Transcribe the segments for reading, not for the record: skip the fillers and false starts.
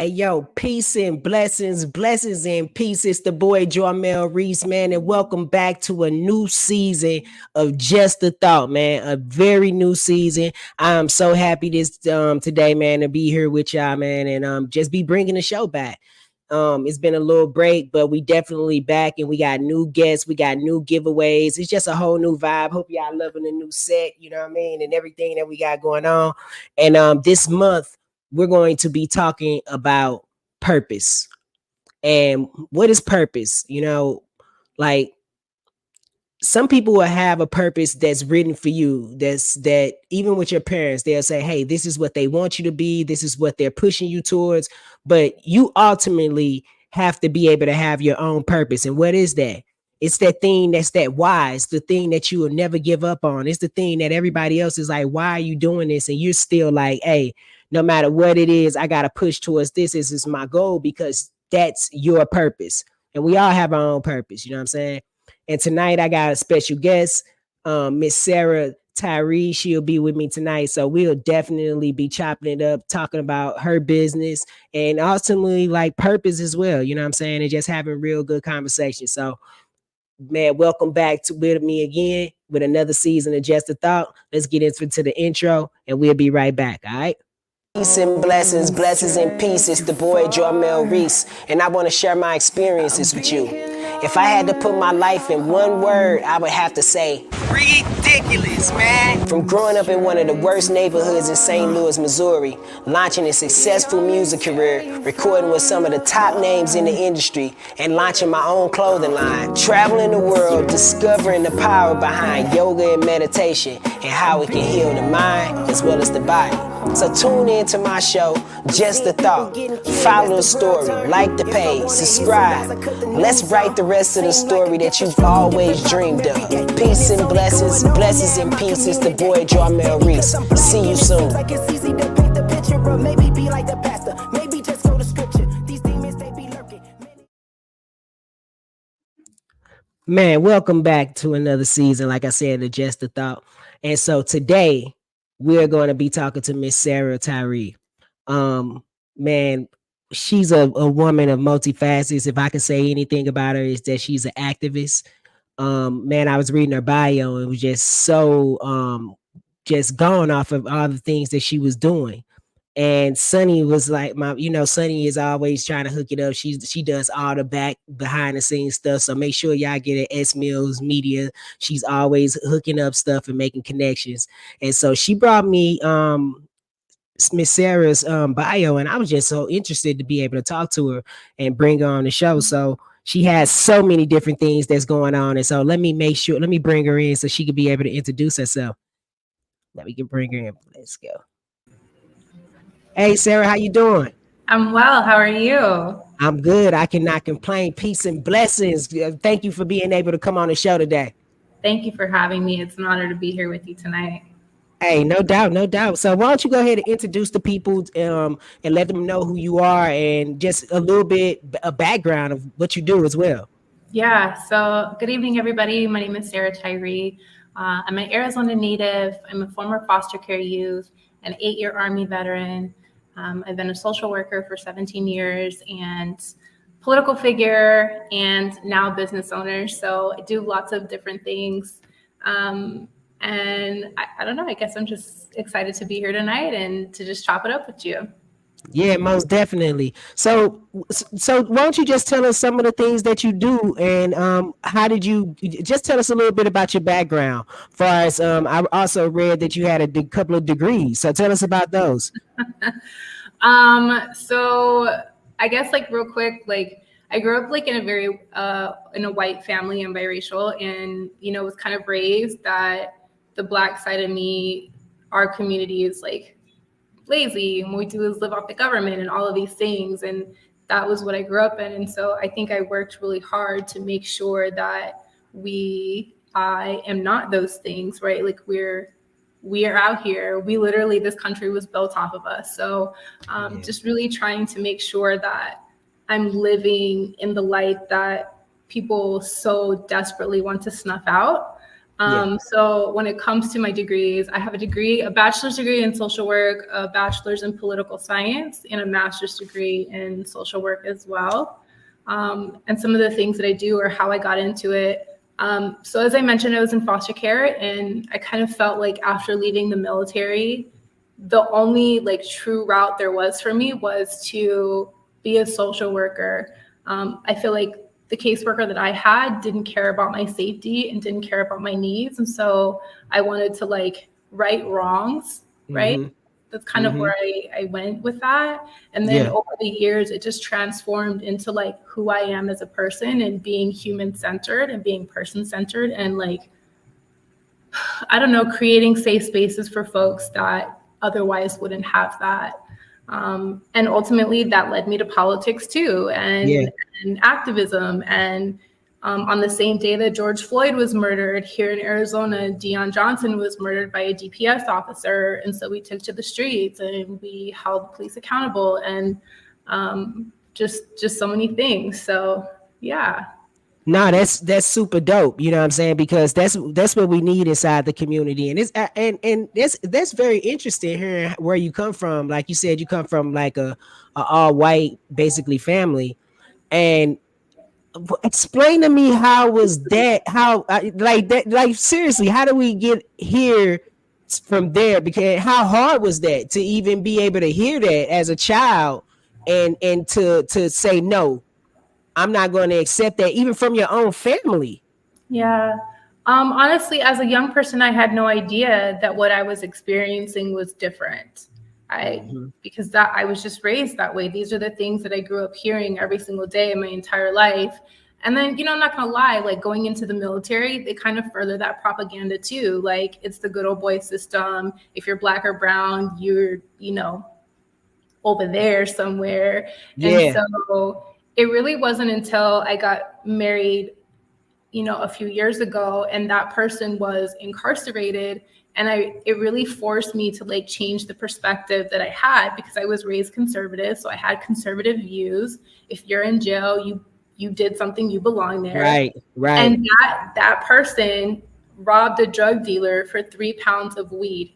Hey, yo, peace and blessings, blessings and peace. It's the boy Jarmel, Reece, man, and welcome back to a new season of Just a Thought, man. A very new season. I'm so happy this today, man, to be here with y'all, man, and just be bringing the show back. It's been a little break, but we definitely back, and we got new guests, we got new giveaways. It's just a whole new vibe. Hope y'all loving the new set, you know what I mean, and everything that we got going on. And this month we're going to be talking about purpose. And what is purpose? Like some people will have a purpose that's written for you. That even with your parents, they'll say, hey, this is what they want you to be, this is what they're pushing you towards. But you ultimately have to be able to have your own purpose. And what is that? It's that thing that's that why. It's the thing that you will never give up on. It's the thing that everybody else is like, why are you doing this? And you're still like, hey, no matter what it is, I gotta push towards this. This is my goal because that's your purpose. And we all have our own purpose, you know what I'm saying? And tonight I got a special guest, Miss Sarah Tyree. She'll be with me tonight. So we'll definitely be chopping it up, talking about her business and ultimately like purpose as well. You know what I'm saying? And just having real good conversation. So man, welcome back to with me again with another season of Just a Thought. Let's get into the intro and we'll be right back. All right. Peace and blessings, blessings and peace. It's the boy Jarmel Reece, and I want to share my experiences with you. If I had to put my life in one word, I would have to say ridiculous, man. From growing up in one of the worst neighborhoods in St. Louis, Missouri, launching a successful music career, recording with some of the top names in the industry, and launching my own clothing line, traveling the world, discovering the power behind yoga and meditation, and how it can heal the mind as well as the body. So tune in to my show, Just a Thought. Follow the story, like the page, subscribe. Let's write the rest of the story that you've always dreamed of. Peace and blessings, blessings and peace. It's the boy Jarmel Reece. See you soon. Man, welcome back to another season, like I said, of Just a Thought. And so today we're going to be talking to Miss Sarah Tyree. Man, she's a woman of multifacets. If I can say anything about her, is that she's an activist. Man, I was reading her bio and it was just so just going off of all the things that she was doing. And Sunny was like Sunny is always trying to hook it up. She does all the behind the scenes stuff. So make sure y'all get at S Mills Media. She's always hooking up stuff and making connections. And so she brought me Miss Sarah's bio, and I was just so interested to be able to talk to her and bring her on the show. So she has so many different things that's going on. And so let me bring her in so she could be able to introduce herself. Let me bring her in. Let's go. Hey, Sarah, how you doing? I'm well. How are you? I'm good. I cannot complain. Peace and blessings. Thank you for being able to come on the show today. Thank you for having me. It's an honor to be here with you tonight. Hey, no doubt, no doubt. So why don't you go ahead and introduce the people and let them know who you are and just a little bit a background of what you do as well. Yeah. So good evening, everybody. My name is Sarah Tyree. I'm an Arizona native. I'm a former foster care youth, an 8-year Army veteran. I've been a social worker for 17 years and political figure and now business owner. So I do lots of different things. And I don't know, I guess I'm just excited to be here tonight and to just chop it up with you. Yeah, most definitely. So why don't you just tell us some of the things that you do and how did you just tell us a little bit about your background? For us, I also read that you had a couple of degrees. So tell us about those. So I guess like real quick, like I grew up like in a very in a white family and biracial, and was kind of raised that the Black side of me, our community is like lazy and what we do is live off the government and all of these things, and that was what I grew up in. And so I think I worked really hard to make sure that I am not those things, right? Like we are out here. We literally, this country was built off of us. So just really trying to make sure that I'm living in the light that people so desperately want to snuff out. Yeah. So when it comes to my degrees, I have a bachelor's degree in social work, a bachelor's in political science, and a master's degree in social work as well. And some of the things that I do or how I got into it. So as I mentioned, I was in foster care, and I kind of felt like after leaving the military, the only like true route there was for me was to be a social worker. I feel like the caseworker that I had didn't care about my safety and didn't care about my needs. And so I wanted to like right wrongs, right? Mm-hmm. That's kind of Mm-hmm. where I went with that. And then Yeah. over the years, it just transformed into like who I am as a person and being human centered and being person centered and like, I don't know, creating safe spaces for folks that otherwise wouldn't have that. And ultimately, that led me to politics too, Yeah. and activism. And on the same day that George Floyd was murdered here in Arizona, Deion Johnson was murdered by a DPS officer. And so we took to the streets and we held police accountable and just so many things. So yeah. No, that's super dope. You know what I'm saying? Because that's what we need inside the community, and it's and that's very interesting hearing where you come from. Like you said, you come from like a all white basically family, and explain to me how was that? How like that? Like seriously, how do we get here from there? Because how hard was that to even be able to hear that as a child, and to say no, I'm not going to accept that even from your own family. Yeah. Honestly, as a young person, I had no idea that what I was experiencing was different. Mm-hmm. Because that I was just raised that way. These are the things that I grew up hearing every single day in my entire life. And then, I'm not gonna lie, like going into the military, they kind of further that propaganda too. Like it's the good old boy system. If you're black or brown, you're, over there somewhere. And Yeah. so it really wasn't until I got married a few years ago and that person was incarcerated and it really forced me to like change the perspective that I had because I was raised conservative, so I had conservative views. If you're in jail, you did something, you belong there. Right. Right. And that person robbed a drug dealer for 3 pounds of weed,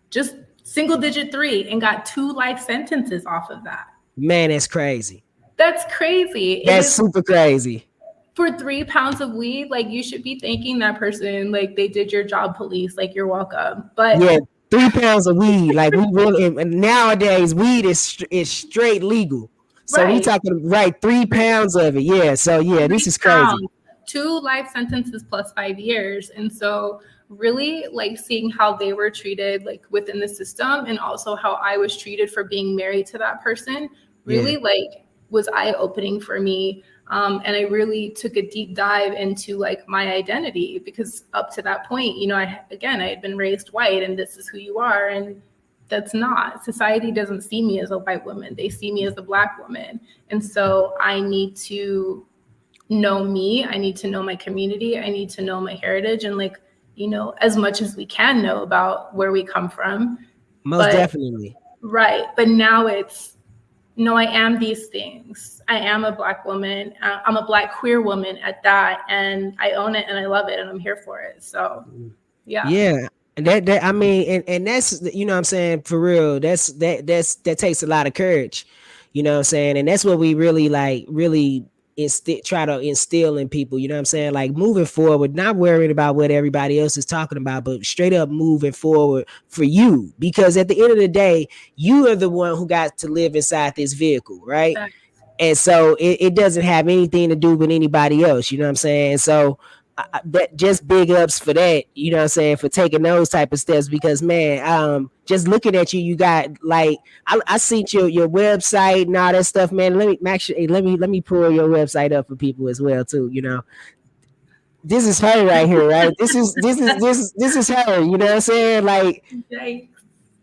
just single digit three, and got 2 life sentences off of that. Man, that's crazy. That's crazy. It That's is super crazy. for 3 pounds of weed, like you should be thanking that person, like they did your job, police, like you're welcome. Yeah, But 3 pounds of weed. Like we really and nowadays weed is straight legal. So we right, talking right 3 pounds of it. Yeah. So yeah, this three is crazy. pounds, 2 life sentences plus 5 years. And so really like seeing how they were treated like within the system and also how I was treated for being married to that person Yeah. really like was eye-opening for me. And I really took a deep dive into like my identity because up to that point, I had been raised white and this is who you are. And that's not. Society doesn't see me as a white woman. They see me as a black woman. And so I need to know me. I need to know my community. I need to know my heritage and like, as much as we can know about where we come from. Most But definitely. right. But now it's no, I am these things. I am a black woman. I'm a black queer woman at that. And I own it and I love it and I'm here for it. So yeah. Yeah. And that I mean, and that's you know what I'm saying, for real. That takes a lot of courage. You know what I'm saying? And that's what we really like really try to instill in people, you know what I'm saying? Like moving forward, not worrying about what everybody else is talking about, but straight up moving forward for you. Because at the end of the day, you are the one who got to live inside this vehicle, right? And so it doesn't have anything to do with anybody else, you know what I'm saying? So that just big ups for that, you know what I'm saying, for taking those type of steps. Because man, just looking at you, you got like I seen your website and all that stuff, man. Let me actually let me pull your website up for people as well too. This is her right here, right? This is her, you know what I'm saying? Like Yikes.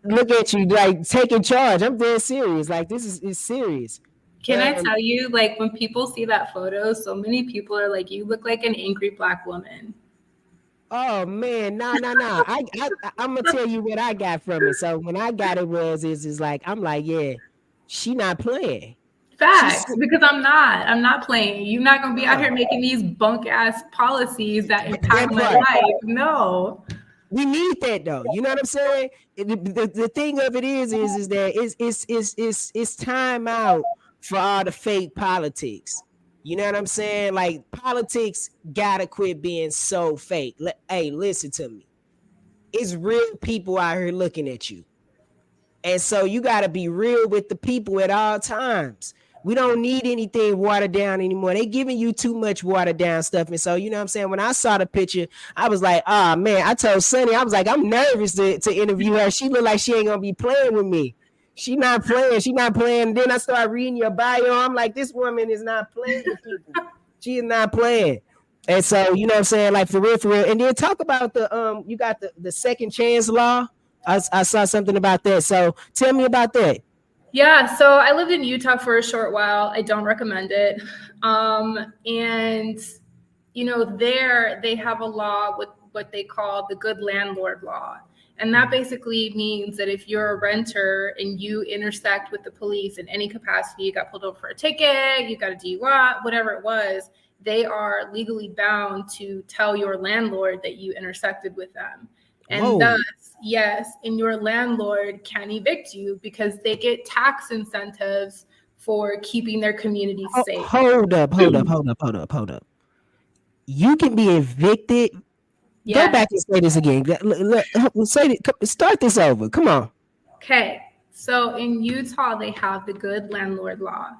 look at you, like taking charge. I'm dead serious. Like this is serious. Can I tell you, like, when people see that photo, so many people are like, you look like an angry black woman. Oh man, no. I'm gonna tell you what I got from it. So when I got it is like I'm like, yeah, she not playing. Facts, because I'm not playing. You're not gonna be out here making these bunk ass policies that impact my life. No. We need that though. You know what I'm saying? The thing of it is that it's time out for all the fake politics. You know what I'm saying? Like politics gotta quit being so fake. Hey, listen to me. It's real people out here looking at you. And so you got to be real with the people at all times. We don't need anything watered down anymore. They giving you too much watered down stuff. And so, you know what I'm saying? When I saw the picture, I was like, oh man, I told Sunny, I was like, I'm nervous to interview her. She look like she ain't going to be playing with me. She not playing. She not playing. And then I started reading your bio. I'm like, this woman is not playing with people. She is not playing. And so, you know what I'm saying? Like for real, for real. And then talk about you got the second chance law. I saw something about that. So tell me about that. Yeah, so I lived in Utah for a short while. I don't recommend it. And, you know, there they have a law with what they call the good landlord law. And that basically means that if you're a renter and you intersect with the police in any capacity, you got pulled over for a ticket, you got a DUI, whatever it was, they are legally bound to tell your landlord that you intersected with them. And thus, yes, and your landlord can evict you because they get tax incentives for keeping their community safe. Hold up. You can be evicted. Yes. Go back and say this again. Start this over. Come on. Okay. So in Utah, they have the good landlord law.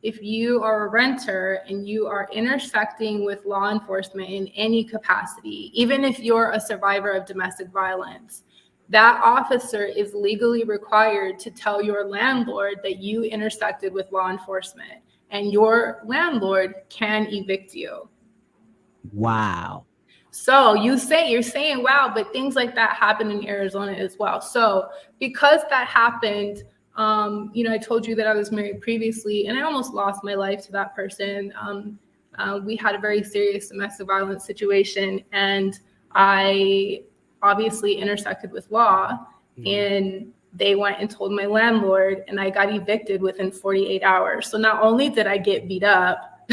If you are a renter and you are intersecting with law enforcement in any capacity, even if you're a survivor of domestic violence, that officer is legally required to tell your landlord that you intersected with law enforcement, and your landlord can evict you. Wow. So you're saying, wow, but things like that happen in Arizona as well. So because that happened, you know, I told you that I was married previously and I almost lost my life to that person. We had a very serious domestic violence situation and I obviously intersected with law and they went and told my landlord and I got evicted within 48 hours. So not only did I get beat up,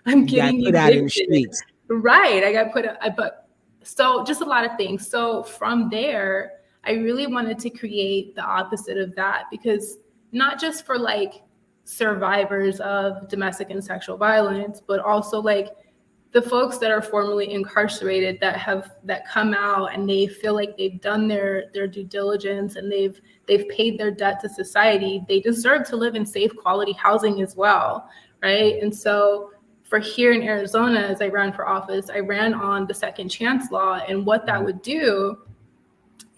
I'm getting evicted. Out in the streets. Right. I got so just a lot of things. So from there, I really wanted to create the opposite of that because not just for like survivors of domestic and sexual violence, but also like the folks that are formerly incarcerated that come out and they feel like they've done their due diligence and they've paid their debt to society. They deserve to live in safe, quality housing as well, right? And so for here in Arizona, as I ran for office, I ran on the second chance law, and what that would do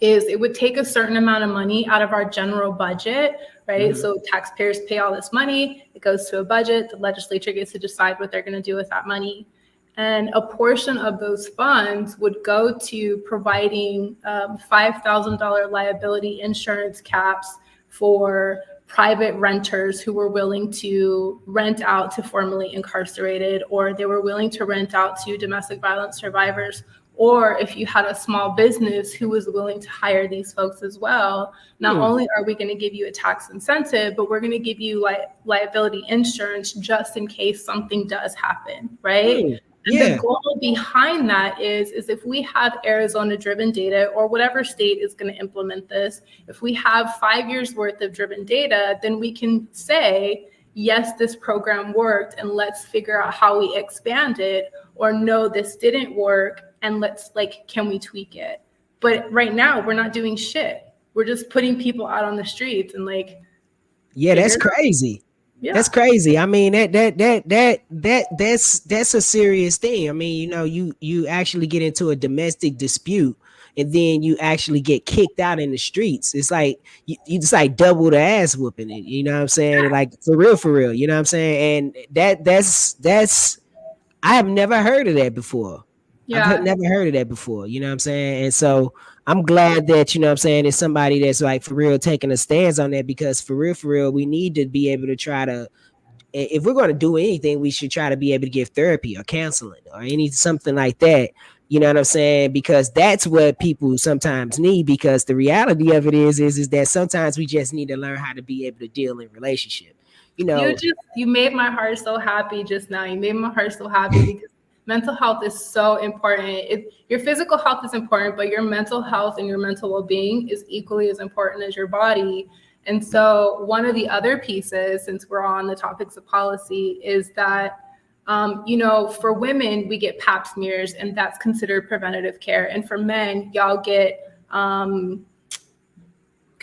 is it would take a certain amount of money out of our general budget, right? Mm-hmm. So taxpayers pay all this money, it goes to a budget, the legislature gets to decide what they're going to do with that money. And a portion of those funds would go to providing $5,000 liability insurance caps for private renters who were willing to rent out to formerly incarcerated, or they were willing to rent out to domestic violence survivors. Or if you had a small business who was willing to hire these folks as well, not only are we going to give you a tax incentive, but we're going to give you liability insurance just in case something does happen, right? And the goal behind that is if we have Arizona driven data or whatever state is going to implement this, if we have 5 years worth of driven data, then we can say, yes, this program worked and let's figure out how we expand it, or no, this didn't work and let's can we tweak it? But right now we're not doing shit. We're just putting people out on the streets and that's crazy. Yeah. That's crazy. I mean, that's a serious thing. I mean, you know, you actually get into a domestic dispute and then you actually get kicked out in the streets. It's like you just double the ass whooping it. You know what I'm saying? Like for real. You know what I'm saying? And that's I have never heard of that before. Yeah. I've never heard of that before. You know what I'm saying? And so I'm glad that, you know what I'm saying, it's somebody that's for real taking a stance on that, because for real, we need to be able to try to, if we're going to do anything, we should try to be able to give therapy or counseling or something like that. You know what I'm saying? Because that's what people sometimes need, because the reality of it is that sometimes we just need to learn how to be able to deal in relationship. you know, You made my heart so happy just now. You made my heart so happy because mental health is so important. Your physical health is important, but your mental health and your mental well-being is equally as important as your body. And so one of the other pieces, since we're on the topics of policy, is that for women, we get pap smears, and that's considered preventative care. And for men, y'all get, come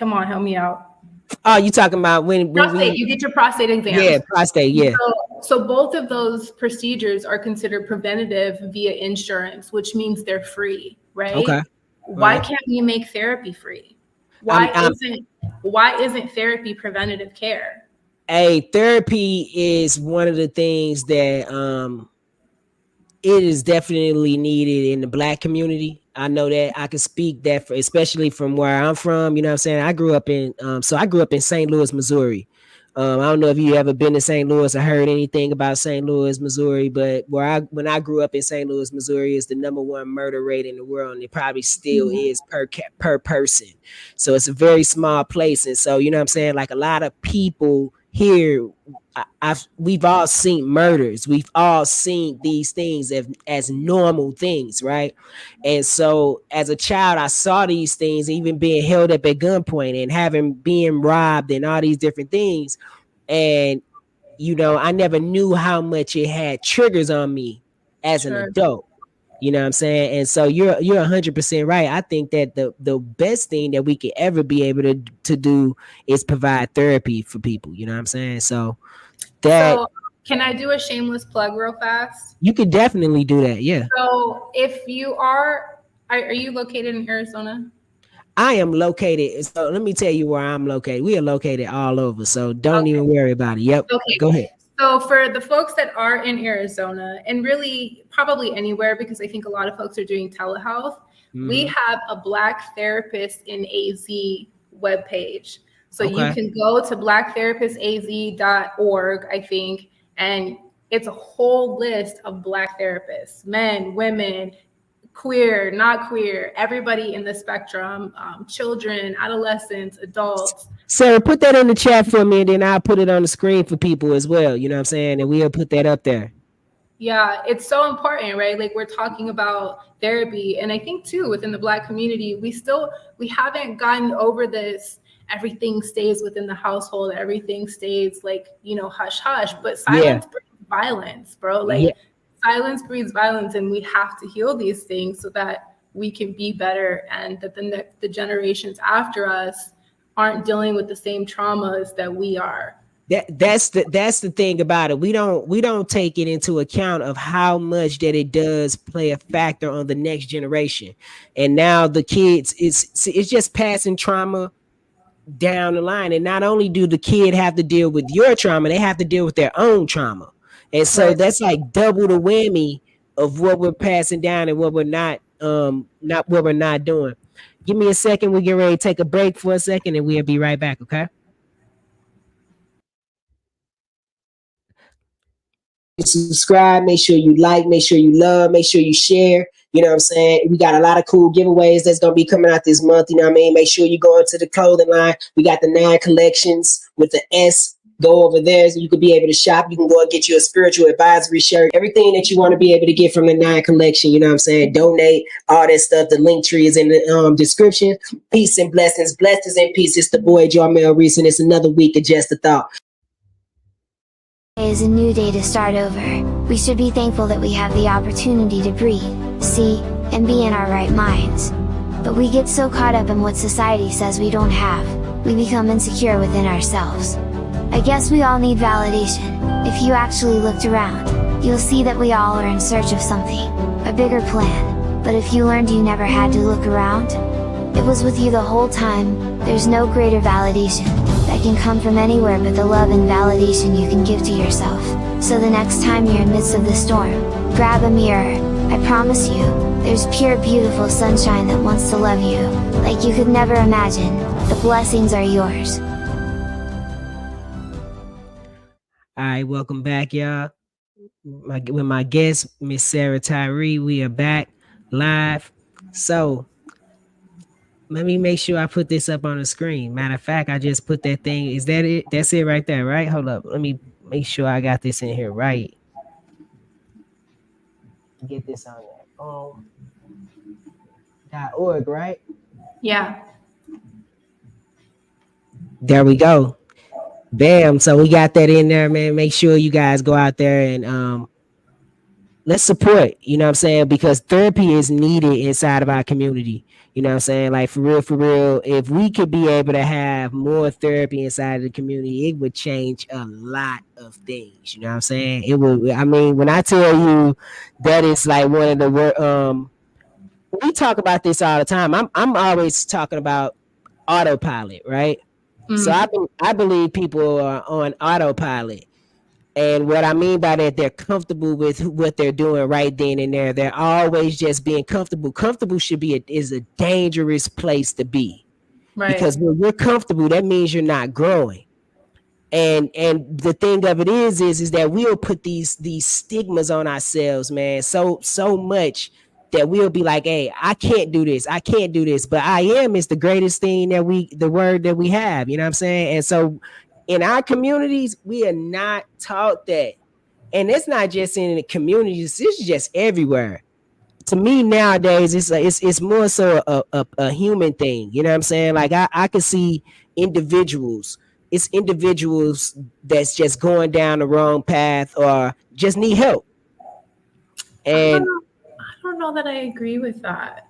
on, help me out. Oh, you talking about when prostate, you get your prostate exams. Yeah, prostate, yeah. So both of those procedures are considered preventative via insurance, which means they're free, right? Okay. Why can't we make therapy free? Why isn't therapy preventative care? Therapy is one of the things that it is definitely needed in the Black community. I know that. I can speak that especially from where I'm from. You know what I'm saying? I grew up in St. Louis, Missouri. I don't know if you ever been to St. Louis or heard anything about St. Louis, Missouri, but when I grew up in St. Louis, Missouri, is the #1 murder rate in the world, and it probably still is per person. So it's a very small place, and so you know what I'm saying. Like a lot of people here, we've all seen murders. We've all seen these things as normal things, right? And so as a child, I saw these things, even being held up at gunpoint and being robbed and all these different things. And, I never knew how much it had triggers on me as an adult. You know what I'm saying? And so you're 100% right. I think that the best thing that we could ever be able to do is provide therapy for people. You know what I'm saying? So can I do a shameless plug real fast? You could definitely do that. Yeah. So if you are you located in Arizona? I am located. So let me tell you where I'm located. We are located all over. So don't even worry about it. Yep. Okay. Go ahead. So for the folks that are in Arizona, and really probably anywhere, because I think a lot of folks are doing telehealth, we have a Black Therapist in AZ webpage. So you can go to blacktherapistaz.org, I think, and it's a whole list of Black therapists, men, women, queer, not queer, everybody in the spectrum, children, adolescents, adults. Sarah, put that in the chat for me, and then I'll put it on the screen for people as well. You know what I'm saying? And we'll put that up there. Yeah, it's so important, right? Like we're talking about therapy. And I think too, within the Black community, we haven't gotten over this. Everything stays within the household. Everything stays like, hush, hush, but silence breeds violence, bro. Like silence breeds violence, and we have to heal these things so that we can be better, and that the generations after us aren't dealing with the same traumas that we are. That's the thing about it. We don't take it into account of how much that it does play a factor on the next generation. And now the kids, it's just passing trauma down the line. And not only do the kid have to deal with your trauma, they have to deal with their own trauma. And so that's like double the whammy of what we're passing down and what we're not doing. Give me a second. We get ready to take a break for a second, and we'll be right back. Okay. Subscribe, make sure you like, make sure you love, make sure you share. You know what I'm saying? We got a lot of cool giveaways that's going to be coming out this month. You know what I mean? Make sure you go into the clothing line. We got the 9 collections with the S. Go over there so you could be able to shop. You can go and get you a spiritual advisory shirt. Everything that you want to be able to get from the 9 collection. You know what I'm saying? Donate, all that stuff. The link tree is in the description. Peace and blessings. Blessings and peace. It's the boy Jarmel Reece, and it's another week of Just a Thought. Today is a new day to start over. We should be thankful that we have the opportunity to breathe, see, and be in our right minds. But we get so caught up in what society says we don't have, we become insecure within ourselves. I guess we all need validation. If you actually looked around, you'll see that we all are in search of something, a bigger plan. But if you learned you never had to look around, it was with you the whole time. There's no greater validation that can come from anywhere but the love and validation you can give to yourself. So the next time you're in the midst of the storm, grab a mirror. I promise you, there's pure beautiful sunshine that wants to love you, like you could never imagine. The blessings are yours. All right, welcome back, y'all. With my guest, Miss Sarah Tyree, we are back live. So Let me make sure I put this up on the screen. Matter of fact, I just put that thing. Is that it? That's it right there, right? Hold up. Let me make sure I got this in here right. Get this on there. .org, right? Yeah. There we go. Bam. So we got that in there, man. Make sure you guys go out there and let's support, you know what I'm saying? Because therapy is needed inside of our community. You know what I'm saying? Like for real, if we could be able to have more therapy inside of the community, it would change a lot of things. You know what I'm saying? It would, I mean, when I tell you that is like one of the we talk about this all the time. I'm always talking about autopilot, right? So Mm. I believe people are on autopilot. And what I mean by that, they're comfortable with what they're doing right then and there. They're always just being comfortable. Comfortable should be is a dangerous place to be, Right. because when you're comfortable, that means you're not growing. And the thing of it is that we'll put these stigmas on ourselves, man, so much that we'll be like, hey, I can't do this, I can't do this, but I am is the greatest thing that the word that we have, you know what I'm saying? And so in our communities, we are not taught that. And it's not just in the communities, it's just everywhere. To me nowadays, it's more so a human thing. You know what I'm saying? Like I can see individuals. It's individuals that's just going down the wrong path or just need help. And I don't know that I agree with that.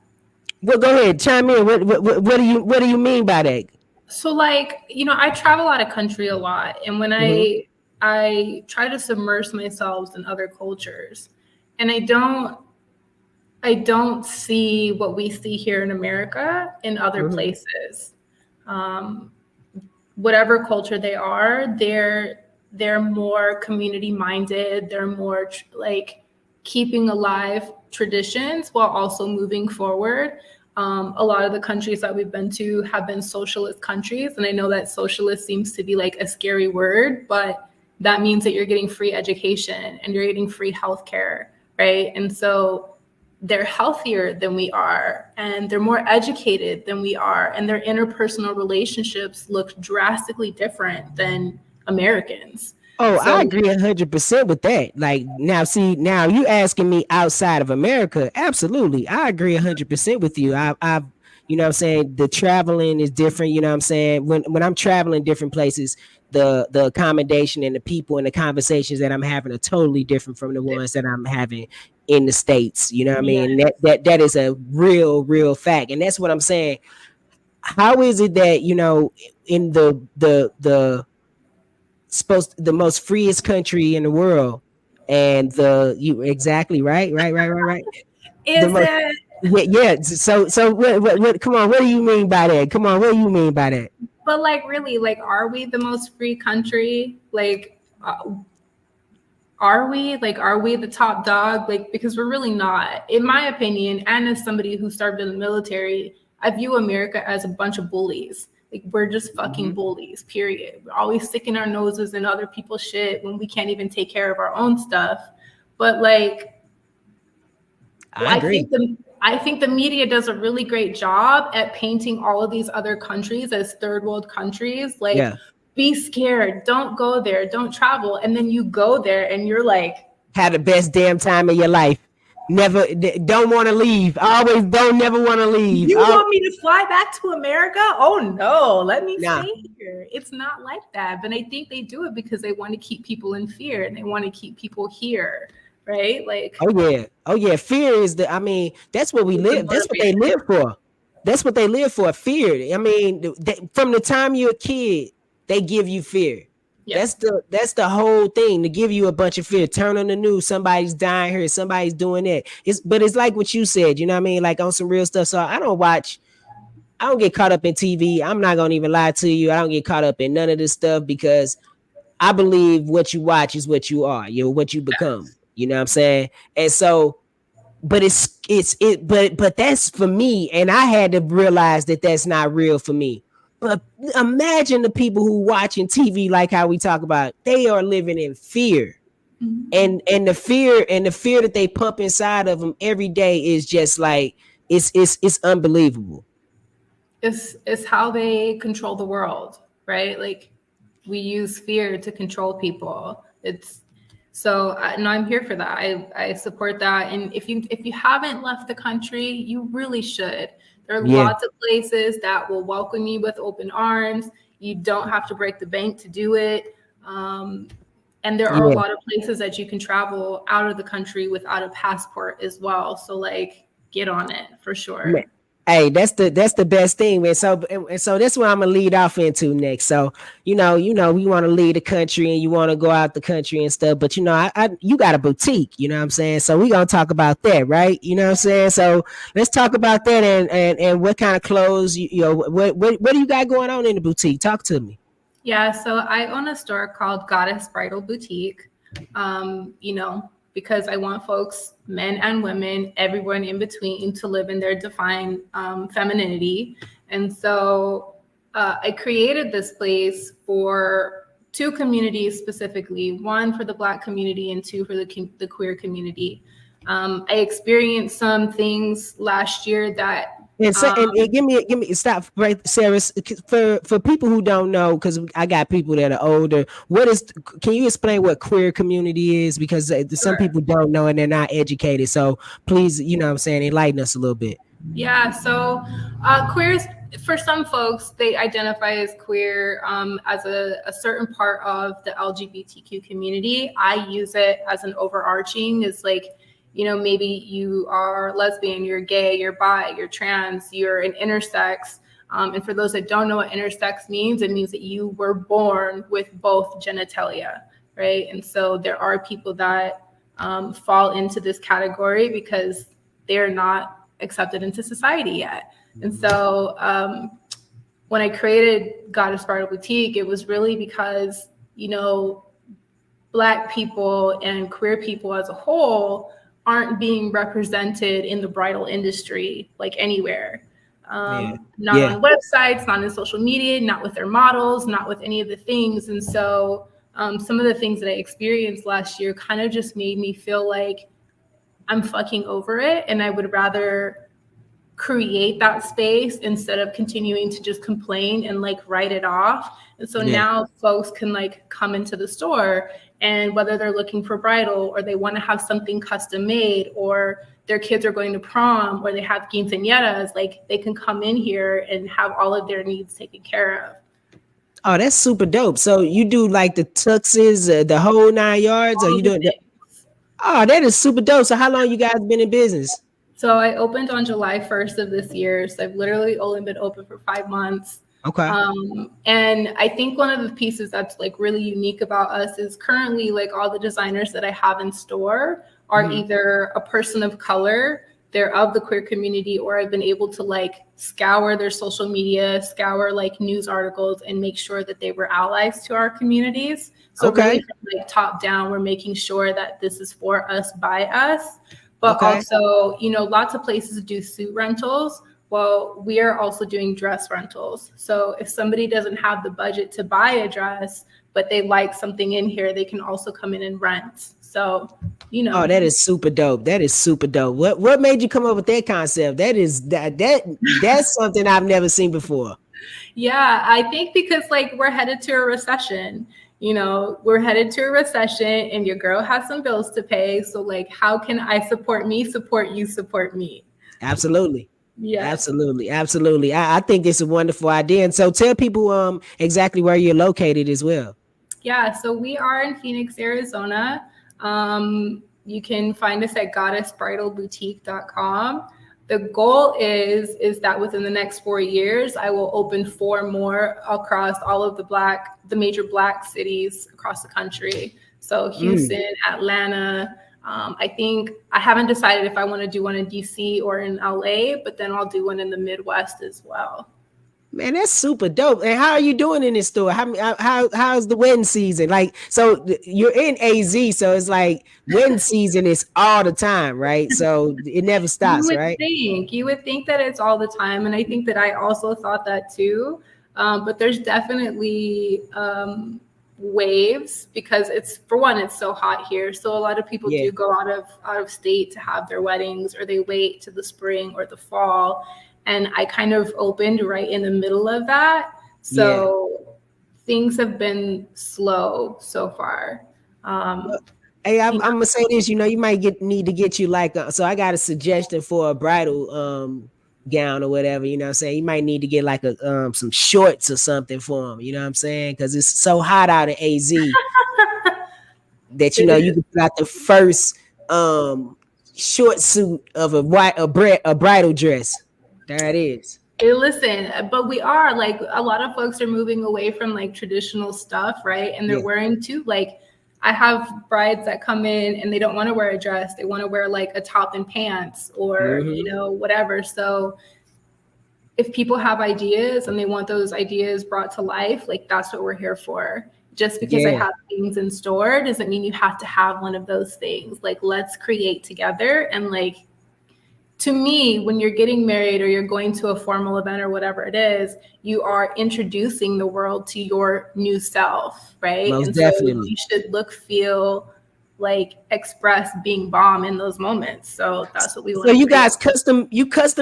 well, go ahead, chime in. What do you mean by that? So like, I travel out of country a lot, and when Mm-hmm. I try to submerge myself in other cultures, and I don't see what we see here in America in other Mm-hmm. places. Um, Whatever culture they are, they're more community minded. They're more like keeping alive traditions while also moving forward. A lot of the countries that we've been to have been socialist countries, and I know that socialist seems to be like a scary word, but that means that you're getting free education and you're getting free healthcare, right? And so they're healthier than we are, and they're more educated than we are, and their interpersonal relationships look drastically different than Americans. Oh, I So agree 100% with that. Like now, see, now you asking me outside of America. Absolutely. I agree 100% with you. I've, you know what I'm saying? The traveling is different. You know what I'm saying? When I'm traveling different places, the accommodation and the people and the conversations that I'm having are totally different from the ones that I'm having in the States. You know what I yeah, mean? That is a real fact. And that's what I'm saying. How is it that, in the most freest country in the world, and you exactly right, the is most, it? yeah. So what come on, what do you mean by that? Come on, what do you mean by that? But like, really, like, are we the most free country? Like, are we? Like, are we the top dog? Like, because we're really not, in my opinion. And as somebody who served in the military, I view America as a bunch of bullies. Like, we're just fucking Mhm. bullies, period. We're always sticking our noses in other people's shit when we can't even take care of our own stuff. But like, I I agree. think the media does a really great job at painting all of these other countries as third world countries. Like, Yeah, be scared, don't go there, don't travel, and then you go there and you're like, had the best damn time of your life. Never don't want to leave. Always don't never want to leave. you want me to fly back to America? Oh no, let me Nah. stay here. It's not like that. But I think they do it because they want to keep people in fear and they want to keep people here, right? Like, Oh yeah. Fear is I mean, that's what we it's a live. That's what they motivator. live for. That's what they live for. Fear. I mean, from the time you're a kid, they give you fear. Yeah. That's the whole thing, to give you a bunch of fear. Turn on the news, somebody's dying here, somebody's doing that. But it's like what you said, you know what I mean? Like on some real stuff. So I don't get caught up in TV. I'm not gonna even lie to you. I don't get caught up in none of this stuff, because I believe what you watch is what you are. You're what you become. You know what I'm saying? And so, but but that's for me, and I had to realize that that's not real for me. But imagine the people who watching TV, like how we talk about, they are living in fear. Mhm. And the fear that they pump inside of them every day is just like it's unbelievable. is how they control the world, right? Like we use fear to control people. It's so no, I'm here for that. I support that. And if you haven't left the country, you really should. There are Yeah. lots of places that will welcome you with open arms. You don't have to break the bank to do it. And there are a Yeah. lot of places that you can travel out of the country without a passport as well. So like get on it for sure. Hey, that's the best thing, man. So that's what I'm gonna lead off into next. So we want to leave the country and you want to go out the country and stuff, but you got a boutique, you know what I'm saying? So we gonna talk about that, right? You know what I'm saying? So let's talk about that and what kind of clothes what do you got going on in the boutique? Talk to me. Yeah, so I own a store called Goddess Bridal Boutique. Because I want folks, men and women, everyone in between, to live in their defined femininity. And so I created this place for two communities specifically, one for the Black community and two for the queer community. I experienced some things last year that And give me stop right, Sarah. For people who don't know, because I got people that are older. Can you explain what queer community is? Because some Sure. people don't know and they're not educated. So please, you know what I'm saying, enlighten us a little bit. Yeah, so queers, for some folks, they identify as queer as a certain part of the LGBTQ community. I use it as an overarching, it's like, maybe you are lesbian, you're gay, you're bi, you're trans, you're an intersex. And for those that don't know what intersex means, it means that you were born with both genitalia, right? And so there are people that fall into this category because they're not accepted into society yet. And so when I created Goddess Bridal Boutique, it was really because, Black people and queer people as a whole aren't being represented in the bridal industry, like anywhere. Not on websites, not in social media, not with their models, not with any of the things. And so some of the things that I experienced last year kind of just made me feel like I'm fucking over it. And I would rather create that space instead of continuing to just complain and like write it off. And so now folks can like come into the store, and whether they're looking for bridal or they want to have something custom made, or their kids are going to prom, or they have quinceañeras, like they can come in here and have all of their needs taken care of. Oh, that's super dope. So you do like the tuxes, the whole 9 yards, or All you the doing that? things. Oh, that is super dope. So how long you guys been in business? So I opened on July 1st of this year. So I've literally only been open for 5 months. Okay. And I think one of the pieces that's like really unique about us is currently like all the designers that I have in store are either a person of color, they're of the queer community, or I've been able to like scour their social media, scour like news articles, and make sure that they were allies to our communities. So really from like top down, we're making sure that this is for us, by us. But also, lots of places do suit rentals. Well, we are also doing dress rentals. So if somebody doesn't have the budget to buy a dress, but they like something in here, they can also come in and rent. So, Oh, that is super dope. That is super dope. What made you come up with that concept? That's something I've never seen before. Yeah, I think because like we're headed to a recession. We're headed to a recession and your girl has some bills to pay. So like, how can I support me, support you, support me? Absolutely. Yeah. Absolutely. I think it's a wonderful idea. And so tell people exactly where you're located as well. Yeah, so we are in Phoenix, Arizona. You can find us at goddessbridalboutique.com. The goal is that within the next 4 years, I will open 4 more across all of the major Black cities across the country. So Houston, Atlanta. I think I haven't decided if I want to do one in DC or in LA, but then I'll do one in the Midwest as well. Man, that's super dope. And how are you doing in this store? How's the wedding season? Like, so you're in AZ, so it's like wedding season is all the time, right? So it never stops, right? You would think that it's all the time. And I think that I also thought that too. But there's definitely waves, because it's so hot here. So a lot of people do go out of state to have their weddings, or they wait to the spring or the fall. And I kind of opened right in the middle of that. So things have been slow so far. Hey, I'm gonna say this. You might need to get you like. So I got a suggestion for a bridal gown or whatever. You know what I'm saying? You might need to get like some shorts or something for them. You know what I'm saying? Because it's so hot out in AZ that you can put out the first short suit of a bridal dress. There it is. Hey, listen, but we are like, a lot of folks are moving away from like traditional stuff, right? And they're wearing too, like, I have brides that come in and they don't want to wear a dress. They want to wear like a top and pants or, whatever. So if people have ideas and they want those ideas brought to life, like that's what we're here for. Just because I have things in store doesn't mean you have to have one of those things. Like, let's create together. And like, to me, when you're getting married or you're going to a formal event or whatever it is, you are introducing the world to your new self, right? Most and definitely. So you should look, feel, like, express being bomb in those moments. So that's what we want. So you guys custom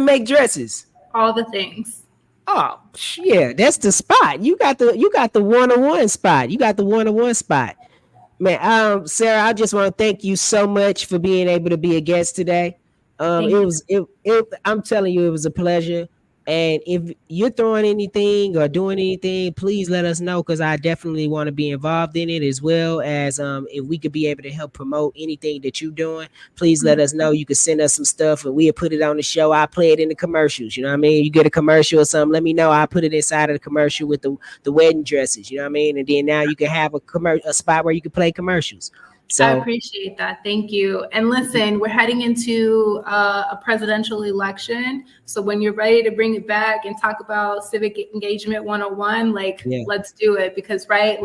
make dresses? All the things. Oh yeah, that's the spot. You got the 101 spot. You got the 101 spot, man. Sarah, I just want to thank you so much for being able to be a guest today. I'm telling you, it was a pleasure. And if you're throwing anything or doing anything, please let us know, because I definitely want to be involved in it, as well as if we could be able to help promote anything that you're doing. Please let us know. You can send us some stuff and we'll put it on the show. I'll play it in the commercials. You know what I mean? You get a commercial or something, let me know. I'll put it inside of the commercial with the wedding dresses. You know what I mean? And then now you can have a spot where you can play commercials. So I appreciate that. Thank you. And listen, we're heading into a presidential election. So when you're ready to bring it back and talk about civic engagement 101, let's do it. Because, right,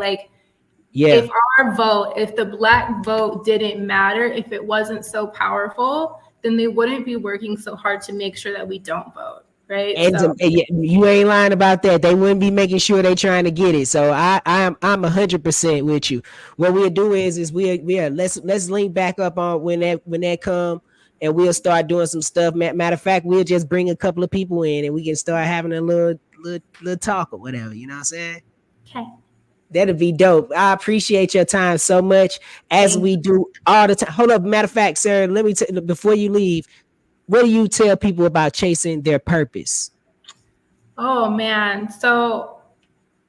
if the Black vote didn't matter, if it wasn't so powerful, then they wouldn't be working so hard to make sure that we don't vote. Right. And you ain't lying about that. They wouldn't be making sure they trying to get it. So I'm 100% with you. What we'll do is let's link back up on when that come, and we'll start doing some stuff. Matter of fact, we'll just bring a couple of people in and we can start having a little talk or whatever. You know what I'm saying? Okay. That'd be dope. I appreciate your time so much, as we do all the time. Hold up. Matter of fact, Sarah, let me before you leave, what do you tell people about chasing their purpose? Oh, man. So,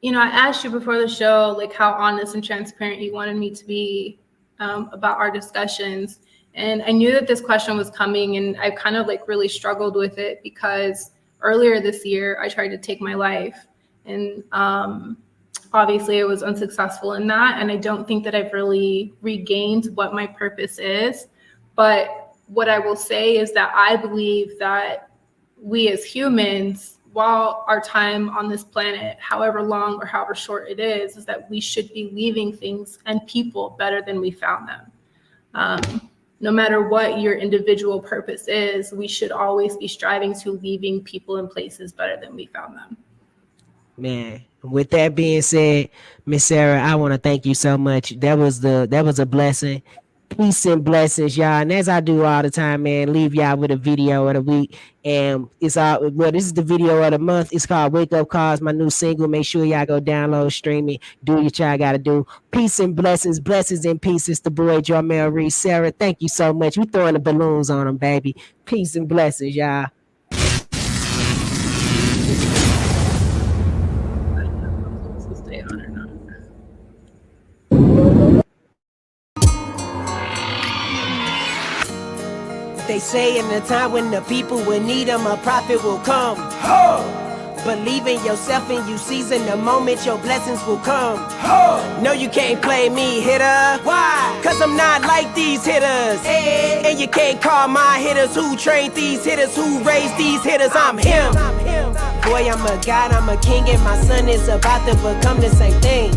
I asked you before the show, like, how honest and transparent you wanted me to be about our discussions. And I knew that this question was coming, and I kind of really struggled with it, because earlier this year I tried to take my life, and obviously I was unsuccessful in that. And I don't think that I've really regained what my purpose is. But what I will say is that I believe that we as humans, while our time on this planet, however long or however short it is that we should be leaving things and people better than we found them. No matter what your individual purpose is, we should always be striving to leaving people and places better than we found them. Man, with that being said, Miss Sarah, I want to thank you so much. That was a blessing. Peace and blessings, y'all. And as I do all the time, man, leave y'all with a video of the week. And this is the video of the month. It's called Wake Up Calls, my new single. Make sure y'all go download, stream it, do what y'all gotta do. Peace and blessings and peace. It's the boy Jarmel, Reece. Sarah, thank you so much. We throwing the balloons on them, baby. Peace and blessings, y'all. They say in the time when the people will need them, a prophet will come. Believe in yourself and you season the moment your blessings will come. No, you can't play me, hitter. Why? Cause I'm not like these hitters. Hey. And you can't call my hitters. Who trained these hitters? Who raised these hitters? I'm him. Boy, I'm a god, I'm a king, and my son is about to become the same thing.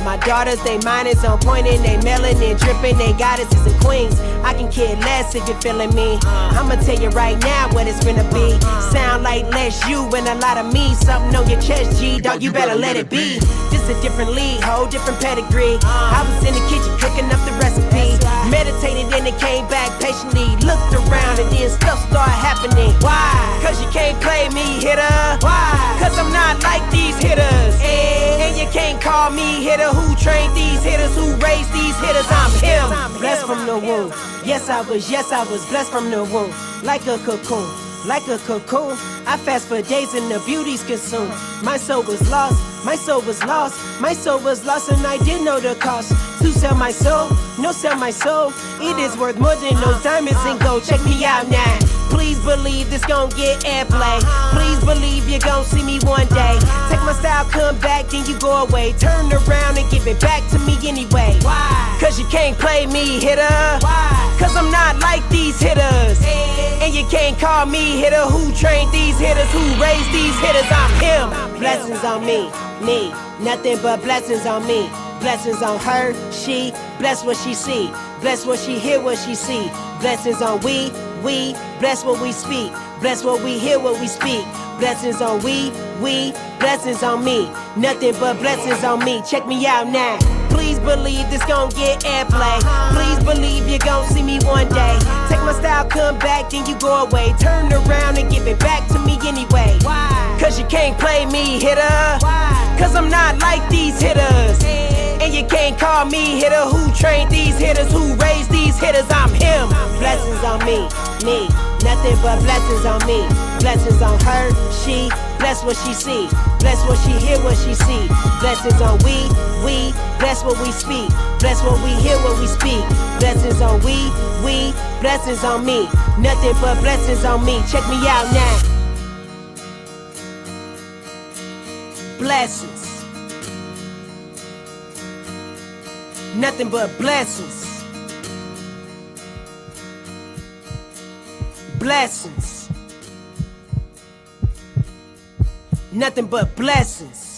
My daughters, they mind is on point and they melanin dripping, they goddesses and queens. I can care less if you're feeling me. I'ma tell you right now what it's gonna be. Sound like less you and a lot of me. Something on your chest, G, dog, you better let it be. This a different league, whole different pedigree. I was in the kitchen cooking up the recipe. Meditated and it came back patiently. Looked around and then stuff started happening. Why? Cause you can't can't play me, hitter. Why? Cause I'm not like these hitters. And you can't call me hitter. Who trained these hitters? Who raised these hitters? I'm him. Blessed from the womb. Yes, I was blessed from the womb. Like a cocoon. Like a cocoon, I fast for days and the beauty's consumed. My soul was lost, my soul was lost, my soul was lost, and I didn't know the cost to sell my soul. No, sell my soul. It is worth more than those diamonds and gold. Check me out now. Please believe this gon' get airplay. Please believe you're gon' see me one day. Take my style, come back, then you go away. Turn around and give it back to me anyway. Why? Cause you can't play me, hitter. Why? Cause I'm not like these hitters. And you can't call me hitter. Who trained these hitters? Who raised these hitters? I'm him. Blessings on me. Nothing but blessings on me. Blessings on her, she. Bless what she see. Bless what she hear, what she see. Blessings on we. Bless what we speak. Bless what we hear, what we speak. Blessings on we. Blessings on me. Nothing but blessings on me. Check me out now. Please believe this gon' get airplay. Please believe you're gon' see me one day. Take my style, come back, then you go away. Turn around and give it back to me anyway. Why? Cause you can't play me, hitter. Why? Cause I'm not like these hitters. And you can't call me hitter. Who trained these hitters? Who raised these hitters? I'm him. Blessings on me. Nothing but blessings on me. Blessings on her, she. Bless what she see. Bless what she hear, what she see. Blessings on we. Bless what we speak. Bless what we hear, what we speak. Blessings on we. Blessings on me. Nothing but blessings on me. Check me out now. Blessings. Nothing but blessings. Blessings. Nothing but blessings.